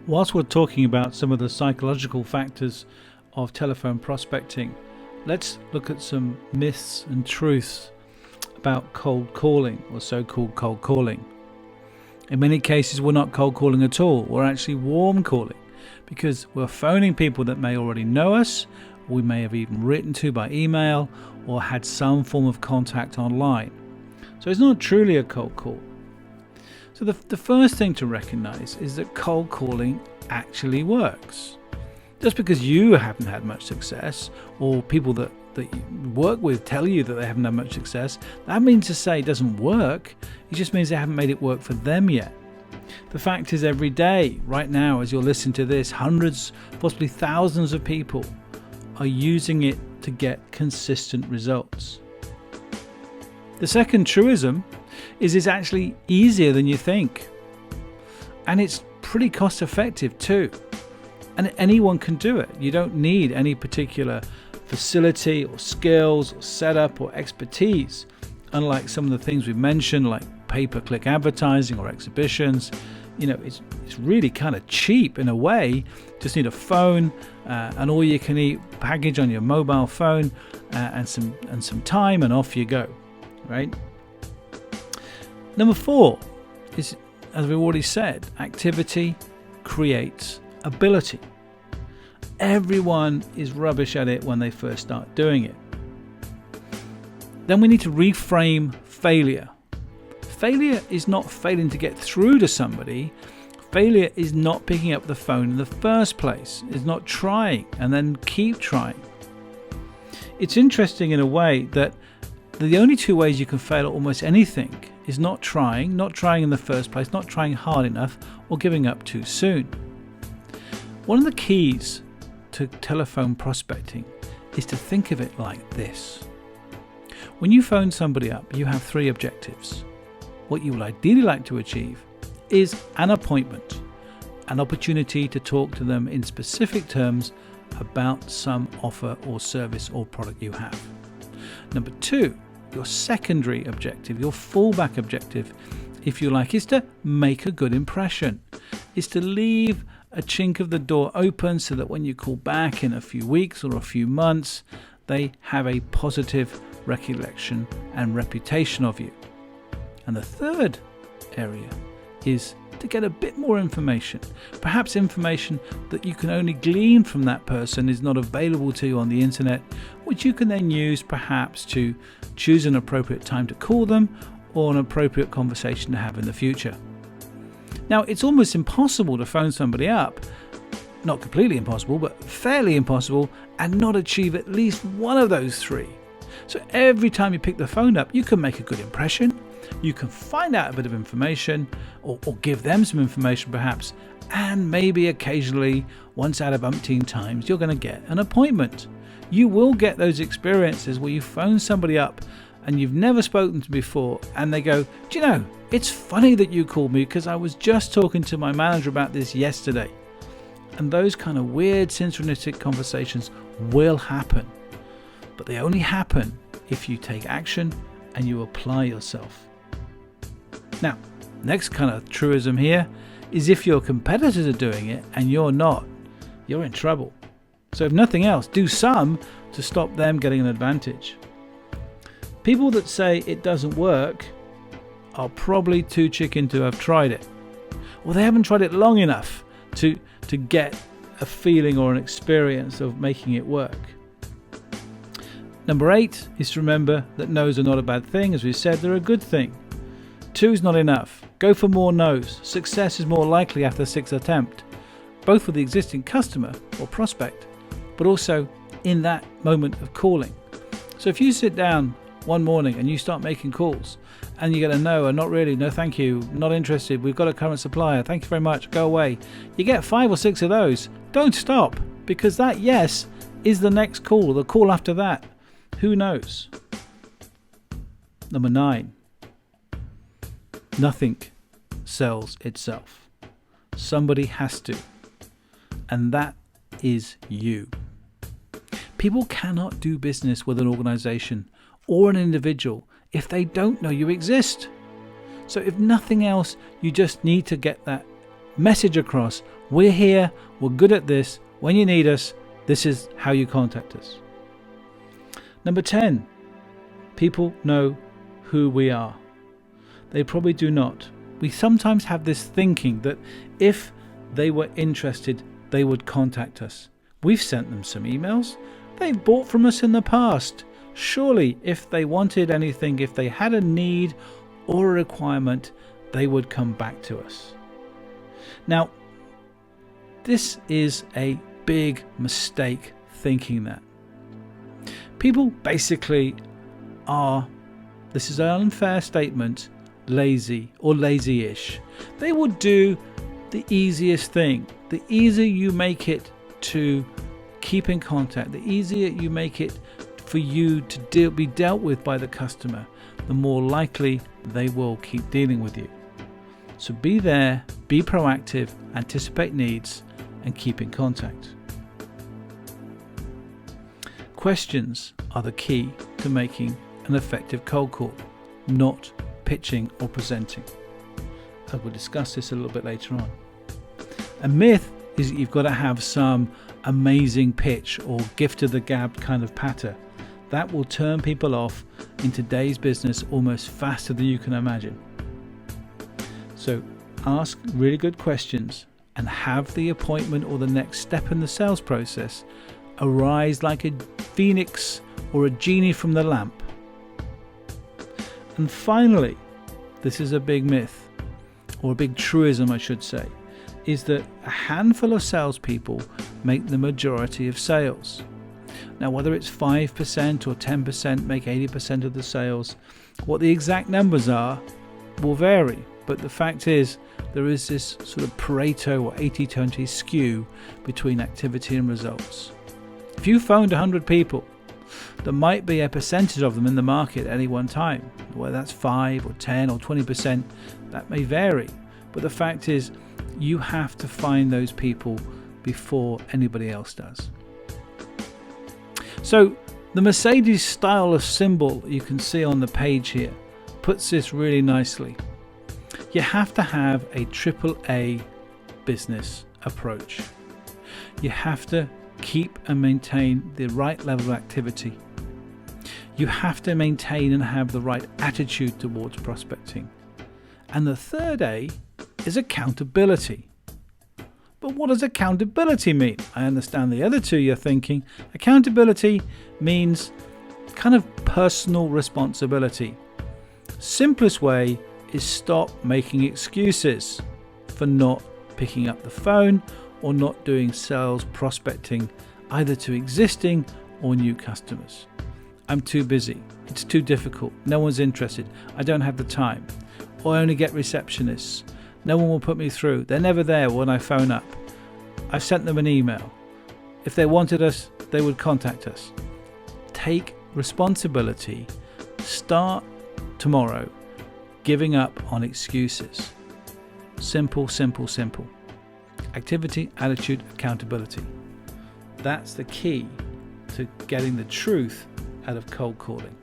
Whilst we're talking about some of the psychological factors of telephone prospecting, let's look at some myths and truths about cold calling, or so-called cold calling. In many cases, we're not cold calling at all. We're actually warm calling, because we're phoning people that may already know us, we may have even written to by email, or had some form of contact online. So it's not truly a cold call. So the first thing to recognize is that cold calling actually works. Just because you haven't had much success, or people that you work with tell you that they haven't had much success, that means to say it doesn't work. It just means they haven't made it work for them yet. The fact is, every day, right now, as you're listening to this, hundreds, possibly thousands of people are using it to get consistent results. The second truism is it's actually easier than you think. And it's pretty cost effective too. And anyone can do it. You don't need any particular facility or skills or setup or expertise. Unlike some of the things we've mentioned, like pay-per-click advertising or exhibitions, it's really kind of cheap in a way. Just need a phone, an all-you-can-eat package on your mobile phone, and some time, and off you go, right? Number 4 is, as we've already said, activity creates ability. Everyone is rubbish at it when they first start doing it. Then we need to reframe failure. Failure is not failing to get through to somebody. Failure is not picking up the phone in the first place. It's not trying and then keep trying. It's interesting in a way that the only two ways you can fail at almost anything is not trying in the first place, not trying hard enough, or giving up too soon. One of the keys to telephone prospecting is to think of it like this. When you phone somebody up, you have 3 objectives. What you would ideally like to achieve is an appointment, an opportunity to talk to them in specific terms about some offer or service or product you have. Number 2, your secondary objective, your fallback objective, if you like, is to make a good impression, is to leave a chink of the door open so that when you call back in a few weeks or a few months, they have a positive recollection and reputation of you. And the third area is to get a bit more information, perhaps information that you can only glean from that person, is not available to you on the internet, which you can then use perhaps to choose an appropriate time to call them or an appropriate conversation to have in the future. Now, it's almost impossible to phone somebody up, not completely impossible, but fairly impossible, and not achieve at least one of those 3. So every time you pick the phone up, you can make a good impression, you can find out a bit of information, or give them some information perhaps, and maybe occasionally, once out of umpteen times, you're going to get an appointment. You will get those experiences where you phone somebody up and you've never spoken to before, and they go, "Do you know, it's funny that you called me because I was just talking to my manager about this yesterday." And those kind of weird synchronistic conversations will happen, but they only happen if you take action and you apply yourself. Now, next kind of truism here is if your competitors are doing it and you're not, you're in trouble. So if nothing else, do some to stop them getting an advantage. People that say it doesn't work are probably too chicken to have tried it, or they haven't tried it long enough to get a feeling or an experience of making it work. Number 8 is to remember that no's are not a bad thing. As we said, they're a good thing. 2 is not enough. Go for more no's. Success is more likely after the 6th attempt, both with the existing customer or prospect, but also in that moment of calling. So if you sit down one morning and you start making calls and you get a no, not really, no thank you, not interested, we've got a current supplier, thank you very much, go away. You get 5 or 6 of those. Don't stop, because that yes is the next call, the call after that. Who knows? Number 9. Nothing sells itself. Somebody has to. And that is you. People cannot do business with an organization or an individual if they don't know you exist. So if nothing else, you just need to get that message across We're here, we're good at this. When you need us, this is how you contact us. Number 10, people know who we are. They probably do not. We sometimes have this thinking that if they were interested, they would contact us. We've sent them some emails. They've bought from us in the past. Surely, if they wanted anything, if they had a need or a requirement, they would come back to us. Now, this is a big mistake thinking that. People basically are, this is an unfair statement, lazy or lazy-ish. They would do the easiest thing. The easier you make it to keep in contact, the easier you make it for you to be dealt with by the customer, the more likely they will keep dealing with you. So be there, be proactive, anticipate needs, and keep in contact. Questions are the key to making an effective cold call, not pitching or presenting. I will discuss this a little bit later on. A myth is that you've got to have some amazing pitch or gift of the gab kind of patter. That will turn people off in today's business almost faster than you can imagine. So ask really good questions and have the appointment or the next step in the sales process arise like a phoenix or a genie from the lamp. And finally, this is a big myth, or a big truism I should say, is that a handful of salespeople make the majority of sales. Now, whether it's 5% or 10% make 80% of the sales, what the exact numbers are will vary. But the fact is, there is this sort of Pareto or 80-20 skew between activity and results. If you phoned 100 people, there might be a percentage of them in the market at any one time. Whether that's 5 or 10 or 20%, that may vary. But the fact is, you have to find those people before anybody else does. So the Mercedes style of symbol you can see on the page here puts this really nicely. You have to have a AAA business approach. You have to keep and maintain the right level of activity. You have to maintain and have the right attitude towards prospecting. And the third A is accountability. But what does accountability mean? I understand the other two you're thinking. Accountability means kind of personal responsibility. Simplest way is stop making excuses for not picking up the phone or not doing sales prospecting either to existing or new customers. I'm too busy. It's too difficult. No one's interested. I don't have the time. Or I only get receptionists. No one will put me through. They're never there when I phone up. I've sent them an email. If they wanted us, they would contact us. Take responsibility. Start tomorrow giving up on excuses. Simple, simple, simple. Activity, attitude, accountability. That's the key to getting the truth out of cold calling.